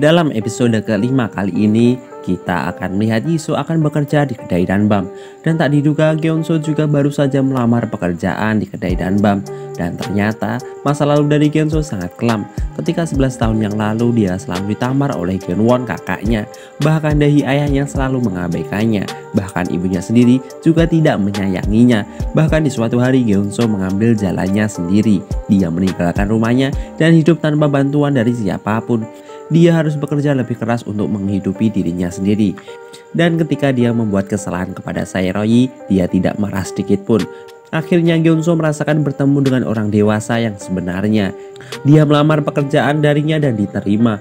Dalam episode kelima kali ini, kita akan melihat Jisoo akan bekerja di kedai Danbam. Dan tak diduga Gyeonso juga baru saja melamar pekerjaan di kedai Danbam. Dan ternyata masa lalu dari Gyeonso sangat kelam. Ketika 11 tahun yang lalu dia selalu ditamar oleh Gyeonwon kakaknya. Bahkan Dahi ayahnya selalu mengabaikannya. Bahkan ibunya sendiri juga tidak menyayanginya. Bahkan di suatu hari Gyeonso mengambil jalannya sendiri. Dia meninggalkan rumahnya dan hidup tanpa bantuan dari siapapun. Dia harus bekerja lebih keras untuk menghidupi dirinya sendiri. Dan ketika dia membuat kesalahan kepada Saeroyi, dia tidak marah sedikit pun. Akhirnya Gyeonso merasakan bertemu dengan orang dewasa yang sebenarnya. Dia melamar pekerjaan darinya dan diterima.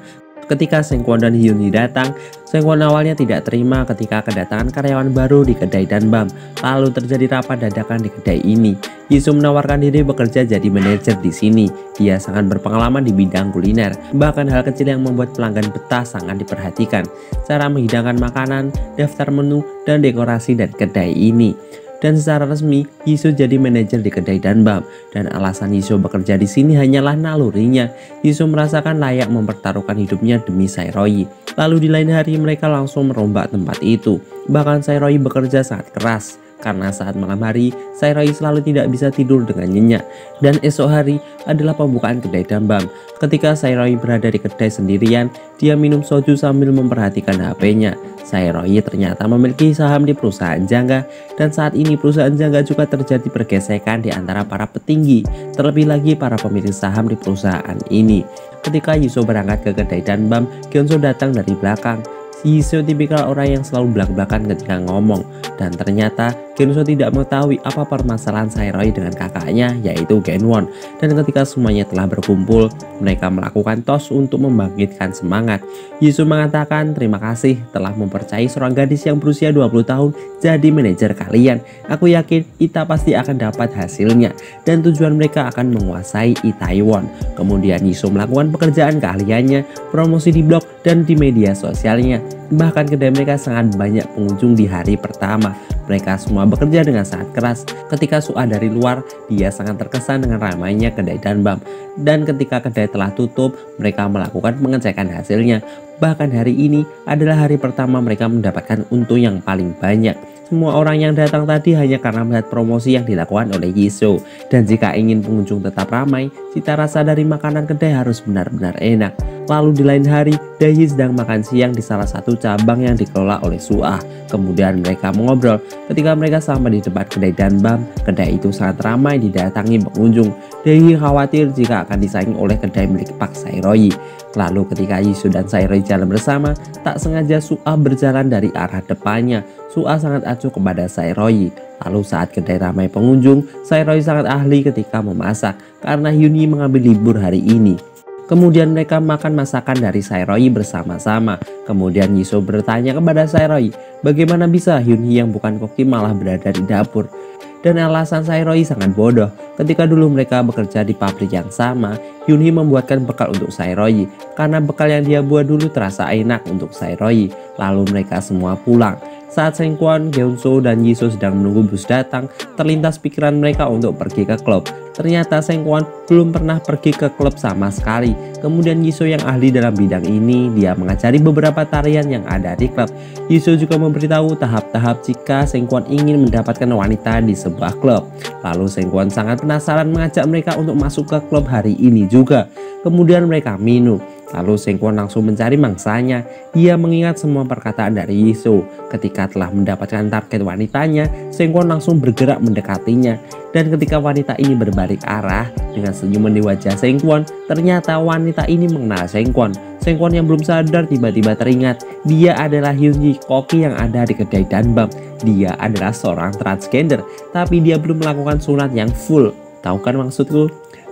Ketika Sengkwon dan Hyunhee datang, Sengkwon awalnya tidak terima ketika kedatangan karyawan baru di kedai Danbam. Lalu terjadi rapat dadakan di kedai ini. Jisoo menawarkan diri bekerja jadi manajer di sini. Dia sangat berpengalaman di bidang kuliner. Bahkan hal kecil yang membuat pelanggan betah sangat diperhatikan. Cara menghidangkan makanan, daftar menu, dan dekorasi dari kedai ini. Dan secara resmi, Jisoo jadi manajer di kedai Danbam. Dan alasan Jisoo bekerja di sini hanyalah nalurinya. Jisoo merasakan layak mempertaruhkan hidupnya demi Saeroyi. Lalu di lain hari mereka langsung merombak tempat itu. Bahkan Saeroyi bekerja sangat keras. Karena saat malam hari, Saeroyi selalu tidak bisa tidur dengan nyenyak. Dan esok hari adalah pembukaan kedai Danbam. Ketika Saeroyi berada di kedai sendirian, dia minum soju sambil memperhatikan HP-nya. Saeroyi ternyata memiliki saham di perusahaan jangga. Dan saat ini perusahaan jangga juga terjadi pergesekan di antara para petinggi. Terlebih lagi para pemilik saham di perusahaan ini. Ketika Jisoo berangkat ke kedai Danbam, Gyeonso datang dari belakang. Jisoo tipikal orang yang selalu belak-belakan ketika ngomong. Dan ternyata Gyeonso tidak mengetahui apa permasalahan Saeroyi dengan kakaknya, yaitu Gyeonwon. Dan ketika semuanya telah berkumpul, mereka melakukan tos untuk membangkitkan semangat. Jisoo mengatakan terima kasih telah mempercayai seorang gadis yang berusia 20 tahun jadi manajer kalian. Aku yakin Ita pasti akan dapat hasilnya. Dan tujuan mereka akan menguasai Itaewon. Kemudian Jisoo melakukan pekerjaan keahliannya, promosi di blog dan di media sosialnya. Bahkan kedai mereka sangat banyak pengunjung di hari pertama. Mereka semua bekerja dengan sangat keras. Ketika Suah dari luar, dia sangat terkesan dengan ramainya kedai Danbam. Dan ketika kedai telah tutup, mereka melakukan pengecekan hasilnya. Bahkan hari ini adalah hari pertama mereka mendapatkan untung yang paling banyak. Semua orang yang datang tadi hanya karena melihat promosi yang dilakukan oleh Jisoo. Dan jika ingin pengunjung tetap ramai, cita rasa dari makanan kedai harus benar-benar enak. Lalu di lain hari, Dahi sedang makan siang di salah satu cabang yang dikelola oleh Suah. Kemudian mereka mengobrol. Ketika mereka sampai di depan kedai Danbam, kedai itu sangat ramai didatangi pengunjung. Dahi khawatir jika akan disaingi oleh kedai milik Pak Saeroyi. Lalu ketika Jisoo dan Saeroyi jalan bersama, tak sengaja Suah berjalan dari arah depannya. Suah sangat acuh kepada Saeroyi. Lalu saat kedai ramai pengunjung, Saeroyi sangat ahli ketika memasak karena Hyunhee mengambil libur hari ini. Kemudian mereka makan masakan dari Saeroyi bersama-sama. Kemudian Jisoo bertanya kepada Saeroyi, bagaimana bisa Hyunhee yang bukan koki malah berada di dapur? Dan alasan Saeroyi sangat bodoh. Ketika dulu mereka bekerja di pabrik yang sama, Hyunhee membuatkan bekal untuk Saeroyi. Karena bekal yang dia buat dulu terasa enak untuk Saeroyi. Lalu mereka semua pulang. Saat Sengkwon, Gyeonso, dan Jisoo sedang menunggu bus datang, terlintas pikiran mereka untuk pergi ke klub. Ternyata Sengkwon belum pernah pergi ke klub sama sekali. Kemudian Jisoo yang ahli dalam bidang ini, dia mengajari beberapa tarian yang ada di klub. Jisoo juga memberitahu tahap-tahap jika Sengkwon ingin mendapatkan wanita di sebuah klub. Lalu Sengkwon sangat penasaran mengajak mereka untuk masuk ke klub hari ini juga. Kemudian mereka minum. Lalu Sengkwon langsung mencari mangsanya. Dia mengingat semua perkataan dari Jisoo. Ketika telah mendapatkan target wanitanya, Sengkwon langsung bergerak mendekatinya. Dan ketika wanita ini berbalik arah dengan senyuman di wajah Sengkwon, ternyata wanita ini mengenal Sengkwon. Sengkwon yang belum sadar tiba-tiba teringat dia adalah Hyunhee, koki yang ada di kedai Danbam. Dia adalah seorang transgender, tapi dia belum melakukan sunat yang full. Tahu kan maksudku?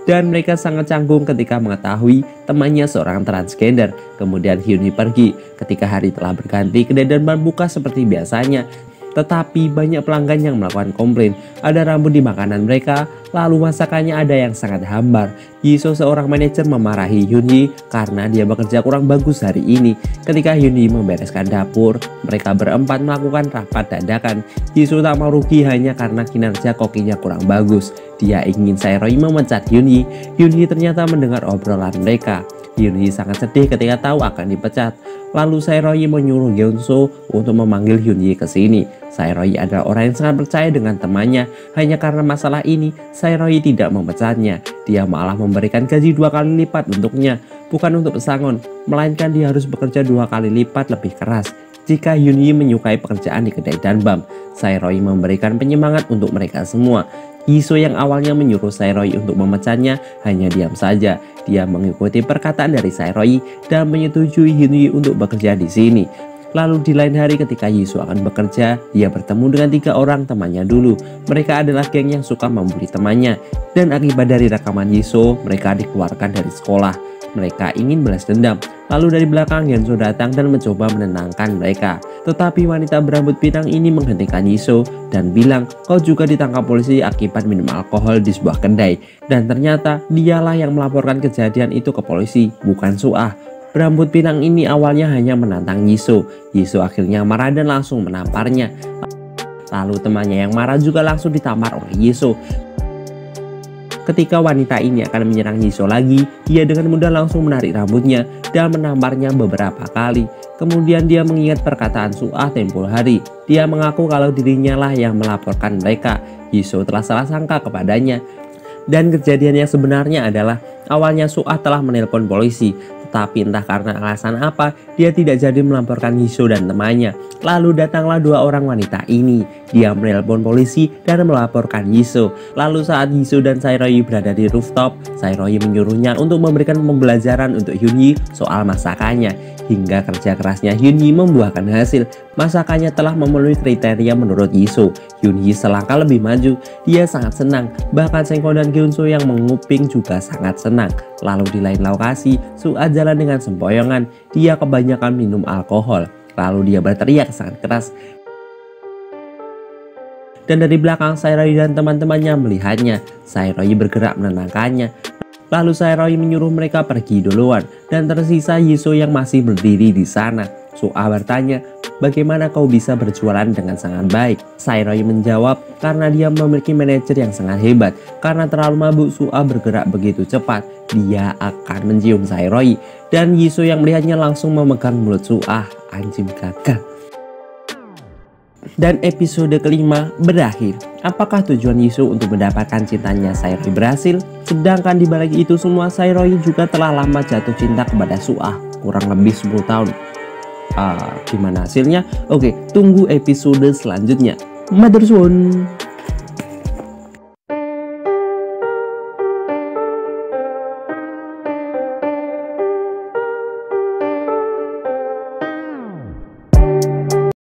Dan mereka sangat canggung ketika mengetahui temannya seorang transgender. Kemudian Hyunhee pergi. Ketika hari telah berganti, kedai Danbam buka seperti biasanya. Tetapi banyak pelanggan yang melakukan komplain. Ada rambut di makanan mereka, lalu masakannya ada yang sangat hambar. Jisoo seorang manajer memarahi Hyunhee karena dia bekerja kurang bagus hari ini. Ketika Hyunhee membereskan dapur, mereka berempat melakukan rapat dadakan. Jisoo tak mau rugi hanya karena kinerja kokinya kurang bagus. Dia ingin Saeroyi memecat Hyunhee. Hyunhee ternyata mendengar obrolan mereka. Hyun-hee sangat sedih ketika tahu akan dipecat. Lalu Sae-royi menyuruh Geun-soo untuk memanggil Hyun-hee ke sini. Sae-royi adalah orang yang sangat percaya dengan temannya. Hanya karena masalah ini, Sae-royi tidak memecatnya. Dia malah memberikan gaji 2 kali lipat untuknya. Bukan untuk pesangon, melainkan dia harus bekerja 2 kali lipat lebih keras jika Hyun-hee menyukai pekerjaan di kedai danbam. Sae-royi memberikan penyemangat untuk mereka semua. Jisoo yang awalnya menyuruh Sae-royi untuk memecatnya hanya diam saja. Dia mengikuti perkataan dari Sae-royi dan menyetujui Hyun-hee untuk bekerja di sini. Lalu di lain hari ketika Jisoo akan bekerja, dia bertemu dengan 3 orang temannya dulu. Mereka adalah geng yang suka membuli temannya. Dan akibat dari rekaman Jisoo, mereka dikeluarkan dari sekolah. Mereka ingin balas dendam. Lalu dari belakang Hyun-soo datang dan mencoba menenangkan mereka. Tetapi wanita berambut pirang ini menghentikan Jisoo dan bilang kau juga ditangkap polisi akibat minum alkohol di sebuah kedai. Dan ternyata dialah yang melaporkan kejadian itu ke polisi, bukan Suah. Berambut pirang ini awalnya hanya menantang Jisoo. Jisoo akhirnya marah dan langsung menamparnya. Lalu temannya yang marah juga langsung ditampar oleh Jisoo. Ketika wanita ini akan menyerang Jisoo lagi, dia dengan mudah langsung menarik rambutnya dan menamparnya beberapa kali. Kemudian dia mengingat perkataan Suah tempo hari. Dia mengaku kalau dirinya lah yang melaporkan mereka. Jisoo telah salah sangka kepadanya. Dan kejadian yang sebenarnya adalah awalnya Suah telah menelpon polisi. Tetapi entah karena alasan apa, dia tidak jadi melaporkan Jisoo dan temannya. Lalu datanglah 2 orang wanita ini. Dia menelpon polisi dan melaporkan Jisoo. Lalu saat Jisoo dan Sae-royi berada di rooftop, Sae-royi menyuruhnya untuk memberikan pembelajaran untuk Hyun-hee soal masakannya. Hingga kerja kerasnya Hyun-hee membuahkan hasil. Masakannya telah memenuhi kriteria menurut Jisoo. Hyun-hee selangkah lebih maju. Dia sangat senang. Bahkan Sengko dan Geun-soo yang menguping juga sangat senang. Lalu di lain lokasi, Suah jalan dengan sempoyongan. Dia kebanyakan minum alkohol. Lalu dia berteriak sangat keras. Dan dari belakang Sae-royi dan teman-temannya melihatnya. Sae-royi bergerak menenangkannya. Lalu Sae-royi menyuruh mereka pergi duluan. Dan tersisa Jisoo yang masih berdiri di sana. Suah bertanya, bagaimana kau bisa berjualan dengan sangat baik? Sae-royi menjawab, karena dia memiliki manajer yang sangat hebat. Karena terlalu mabuk, Suah bergerak begitu cepat. Dia akan mencium Sae-royi. Dan Jisoo yang melihatnya langsung memegang mulut Suah. Anjing gagal. Dan episode kelima berakhir. Apakah tujuan Jisoo untuk mendapatkan cintanya Sae-royi berhasil? Sedangkan di balik itu semua, Sae-royi juga telah lama jatuh cinta kepada Suah, kurang lebih 10 tahun. Gimana hasilnya? Oke, tunggu episode selanjutnya. Matur suwun.